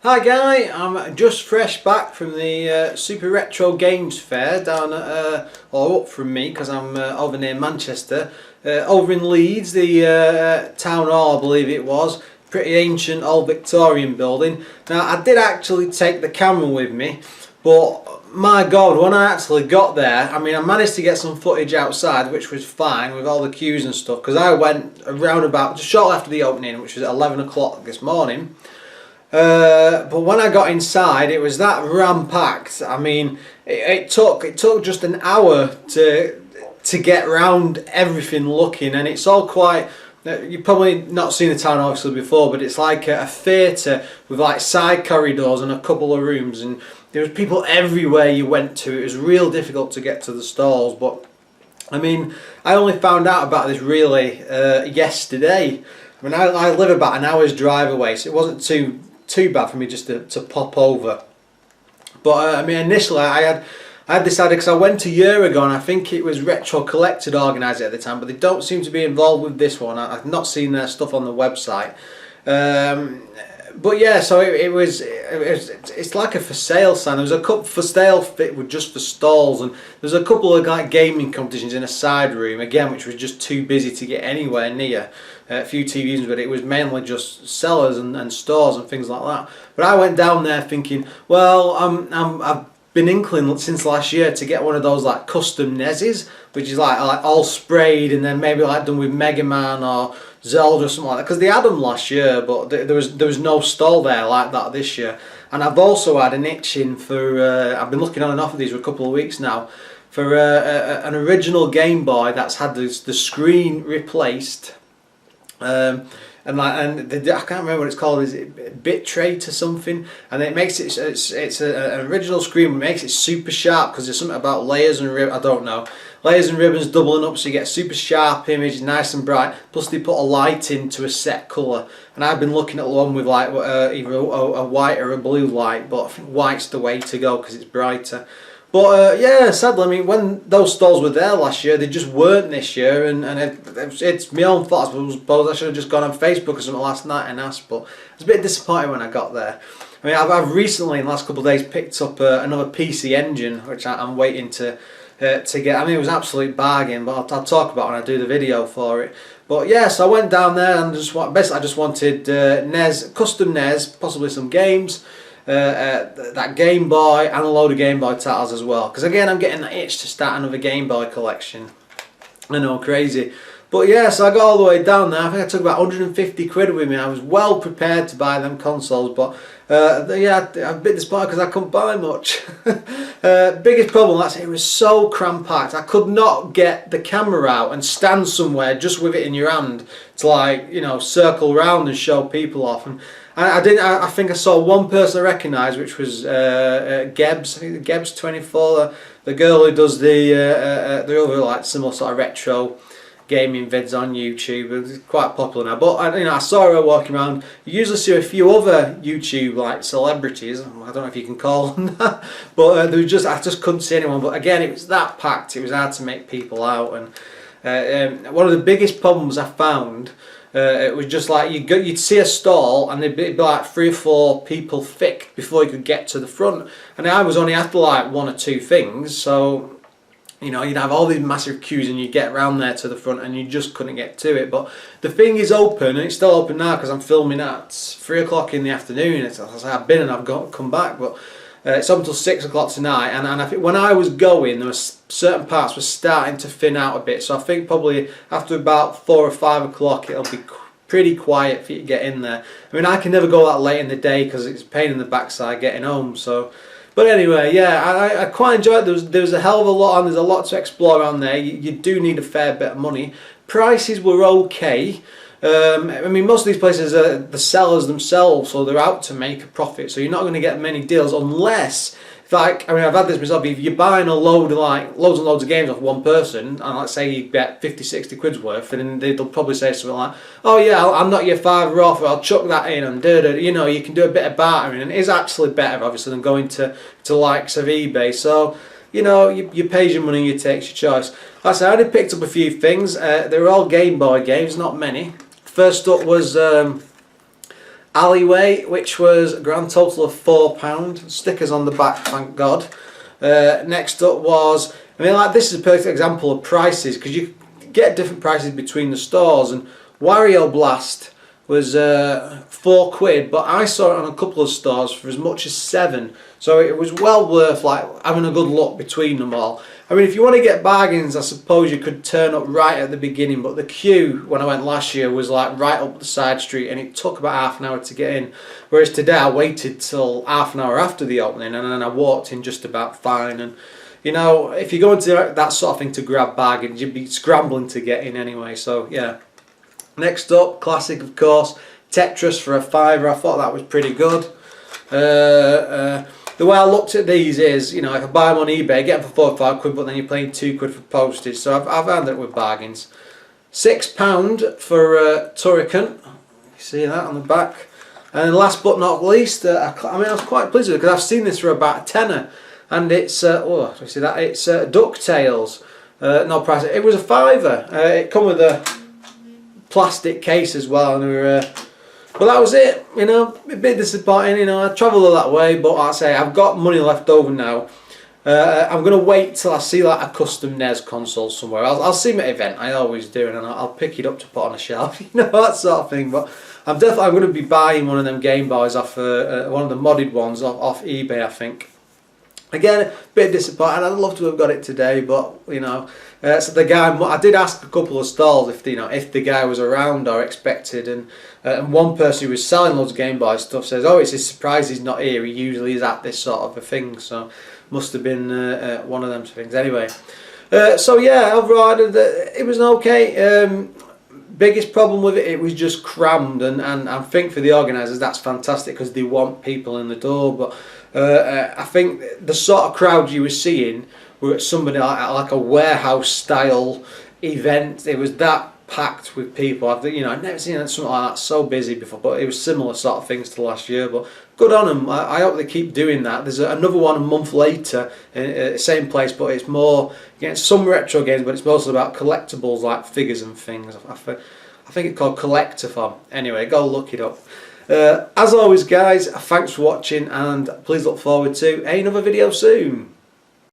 Hi Guy, I'm just fresh back from the Super Retro Games Fair down at, or up from me because I'm over near Manchester, over in Leeds, the town hall I believe it was, pretty ancient old Victorian building. Now I did actually take the camera with me, but my God, when I actually got there, I mean I managed to get some footage outside which was fine with all the queues and stuff because I went around about just shortly after the opening, which was at 11 o'clock this morning. But when I got inside, it was that ram-packed. I mean, it took just an hour to get round everything looking, and it's all quite. You've probably not seen the town obviously before, but it's like a theatre with like side corridors and a couple of rooms, and there was people everywhere you went to. It was real difficult to get to the stalls, but I mean, I only found out about this really yesterday. I mean, I live about an hour's drive away, so it wasn't too bad for me just to pop over. But I mean, initially I had decided, because I went a year ago and I think it was Retro Collected organised it at the time, but they don't seem to be involved with this one. I've not seen their stuff on the website. But yeah, so it's like a for sale sign. There was a couple for sale fit with just for stalls, and there's a couple of like gaming competitions in a side room again, which was just too busy to get anywhere near. A few TVs, but it was mainly just sellers and stores and things like that. But I went down there thinking, well, I've been inkling since last year to get one of those like custom NESes, which is like all sprayed and then maybe like done with Mega Man or Zelda or something like that. Because they had them last year, but there was no stall there like that this year. And I've also had an itching for. I've been looking on and off of these for a couple of weeks now for an original Game Boy that's had the screen replaced. I can't remember what it's called. Is it bitrate or something? And it makes it's an original screen, but makes it super sharp because there's something about layers and I don't know, layers and ribbons doubling up, so you get super sharp image, nice and bright. Plus they put a light into a set colour, and I've been looking at one with like either a white or a blue light, but I think white's the way to go because it's brighter. But yeah, sadly, I mean, when those stalls were there last year, they just weren't this year, and it's my own fault. I suppose I should have just gone on Facebook or something last night and asked, but I was a bit disappointed when I got there. I mean, I've recently, in the last couple of days, picked up another PC Engine, which I'm waiting to get. I mean, it was an absolute bargain, but I'll talk about it when I do the video for it. But yeah, so I went down there and basically I just wanted NES, custom NES, possibly some games. That Game Boy and a load of Game Boy titles as well, because again I'm getting that itch to start another Game Boy collection. I know, crazy. But yeah, so I got all the way down there. I think I took about 150 quid with me. I was well prepared to buy them consoles, but yeah, I'm a bit disappointed because I couldn't buy much. Biggest problem, that's it was so cram-packed. I could not get the camera out and stand somewhere just with it in your hand to, like, you know, circle around and show people off. And I think I saw one person I recognised, which was Gebs. I think Gebs 24, the girl who does the other like similar sort of retro gaming vids on YouTube. It's quite popular now. But you know, I saw her walking around. You usually see a few other YouTube like celebrities. I don't know if you can call them that, but there was I just couldn't see anyone. But again, it was that packed. It was hard to make people out. And one of the biggest problems I found. It was just like you'd see a stall and there'd be like 3 or 4 people thick before you could get to the front, and I was only after like 1 or 2 things, so you know you'd have all these massive queues and you'd get round there to the front and you just couldn't get to it. But the thing is open, and it's still open now because I'm filming at 3 o'clock in the afternoon. I've been and I've come back, but it's up until 6 o'clock tonight, and I think when I was going, there was certain parts were starting to thin out a bit. So I think probably after about 4 or 5 o'clock, it'll be pretty quiet for you to get in there. I mean, I can never go that late in the day because it's a pain in the backside getting home. So, but anyway, yeah, I quite enjoyed it. There was a hell of a lot on. There's a lot to explore around there. You do need a fair bit of money. Prices were okay. I mean, most of these places are the sellers themselves, so they're out to make a profit. So you're not going to get many deals unless, like, I mean, I've had this myself. If you're buying a load of like loads and loads of games off one person, and let's say you get 50, 60 quid's worth, and they'll probably say something like, "Oh yeah, I'm not your fiver off. I'll chuck that in," and you know, you can do a bit of bartering, and it is actually better, obviously, than going to likes of eBay. So. You know, you pay your money, you take your choice. Like I said, I only picked up a few things. They were all Game Boy games, not many. First up was alleyway, which was a grand total of £4. Stickers on the back, thank God. Next up was, I mean, like, this is a perfect example of prices, because you get different prices between the stores, and Wario Blast was £4, but I saw it on a couple of stores for as much as £7, so it was well worth like having a good look between them all. I mean, if you want to get bargains, I suppose you could turn up right at the beginning, but the queue when I went last year was like right up the side street, and it took about half an hour to get in, whereas today I waited till half an hour after the opening, and then I walked in just about fine. And you know, if you go into that sort of thing to grab bargains, you'd be scrambling to get in anyway, so yeah. Next up, classic of course, Tetris for a £5. I thought that was pretty good. The way I looked at these is, you know, I could buy them on eBay, get them for £4 or £5, but then you're paying £2 for postage, so I've ended up with bargains. £6 for Turrican, you see that on the back. And last but not least, I mean, I was quite pleased with it, because I've seen this for about a tenner, and it's, oh, do you see that? It's DuckTales. No price, it was a £5. It come with a plastic case as well, and we were, but that was it. You know, a bit disappointing. You know, I travelled all that way, but like I say, I've got money left over now. I'm gonna wait till I see like a custom NES console somewhere. I'll see my event. I always do, and I'll pick it up to put on a shelf. You know, that sort of thing. But I'm gonna be buying one of them Game Boys off one of the modded ones off eBay, I think. Again, a bit disappointed. I'd love to have got it today, but you know, so the guy, I did ask a couple of stalls if if the guy was around or expected, and one person who was selling loads of Game Boy stuff says, "Oh, it's a surprise he's not here. He usually is at this sort of a thing." So must have been one of them things. Anyway, so yeah, overall it was okay. Biggest problem with it, it was just crammed, and I think for the organisers that's fantastic, because they want people in the door, but I think the sort of crowd you were seeing were at somebody like a warehouse style event. It was that packed with people. I've never seen something like that so busy before, but it was similar sort of things to last year. But good on them. I hope they keep doing that. There's another one a month later, same place, but it's more, getting some retro games, but it's mostly about collectibles like figures and things. I think it's called Collectathon. Anyway, go look it up. As always guys, thanks for watching, and please look forward to another video soon.